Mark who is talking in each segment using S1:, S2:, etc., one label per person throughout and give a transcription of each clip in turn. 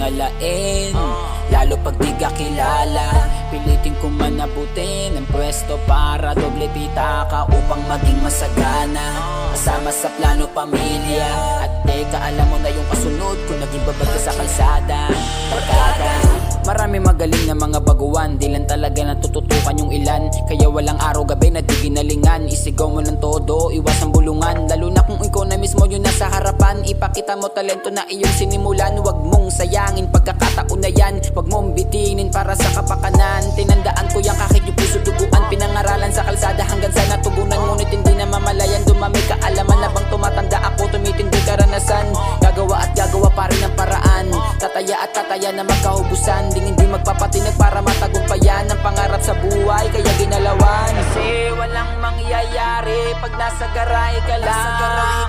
S1: tingalain, lalo pag di ka kilala. Pilitin ko man abutin ang pwesto para doble pitaka upang maging masagana. Kasama sa plano pamilya. At teka, alam mo na yung kasunod kung naging babag ka sa kalsada. Barkada, marami magaling na mga baguan, di lang talaga natututukan yung ilan. Kaya walang araw gabi na di ginalingan. Isigaw mo ng todo, iwas ang bulungan. Lalo na kung ikaw na mismo yung nasa harapan. Ipakita mo talento na iyong sinimulan. Huwag mong sayangin pagkakataon na yan. Huwag mong bitinin para sa kapakanan. Tinandaan ko yung kahit yung puso duguan. Pinangaralan sa kalsada hanggang sa natugunan. Ngunit hindi na mamalayan, dumami kaalaman. Na bang tumatanda ako, tumitindi karanasan. Gagawa at gagawa pa rin ang paraan. Tataya at tataya na magkahubusan. Hindi magpapatinag para matagumpayan ang pangarap sa buhay, kaya ginalawan. Kasi walang mangyayari pag nasa garahe ka lang.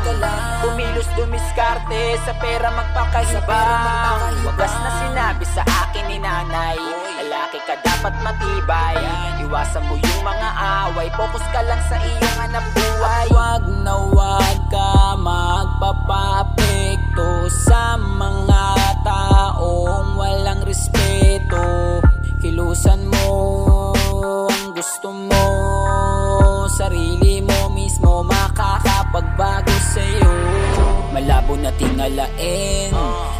S1: Kumilos dumiskarte, sa pera magpakahibang. Wagas na sinabi sa akin ni nanay, lalaki ka dapat matibay. Iwasan mo yung mga away, focus ka lang sa iyong hanap buhay. Wag na wag ka magpapapekto sa mga taong walang respeto. Kilusan mo ang gusto mo, sarili mo mismo makakapagbago sa'yo. Malabo na tingalain,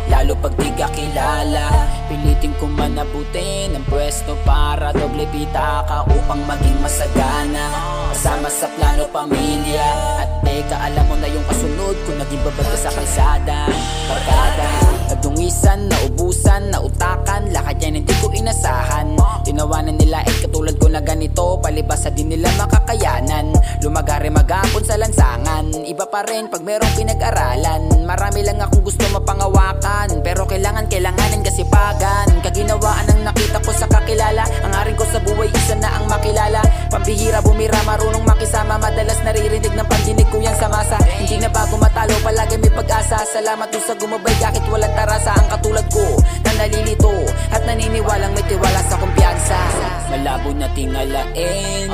S1: lalo pag di ka kilala. Pilitin ko man abutin ang pwesto para doble pitaka upang maging masagana. Kasama sa plano pamilya. At teka, alam mo na yung kasunod kung naging babag ka sa kalsada. Barkada, nadungisan, naubusan, nautakan, lakad yan hindi ko inasahan. Tinawanan nila katulad ko na ganito, palibasa din nila makakayanan. Lumagari magapon sa lansangan, iba pa rin pag merong pinag-aralan. Marami lang akong gusto mapangawakan, pero kailanganin kasipagan. Kaginawaan ang nakita ko sa kakilala, ang haring ko sa buhay isa na ang makilala. Pambihira bumira, marunong makisama, madalas naririnig ng pandinig ko yan sa masa. Hindi na bago matalo, palagi may pag-asa. Salamat doon sa gumabay kahit walang tarasa. Ang katulad ko na nalilito at naniniwalang may tiwala sa kumpiyansa. Malabo na tingalain,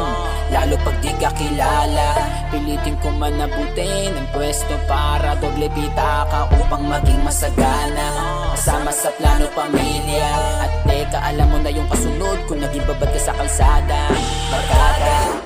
S1: lalo pag di ka kilala. Pilitin ko man abutin ang pwesto para doble pitaka upang maging masagana. Kasama sa plano pamilya. At teka, alam mo na yung kasunod kung naging babad ka sa kalsada. Barkada.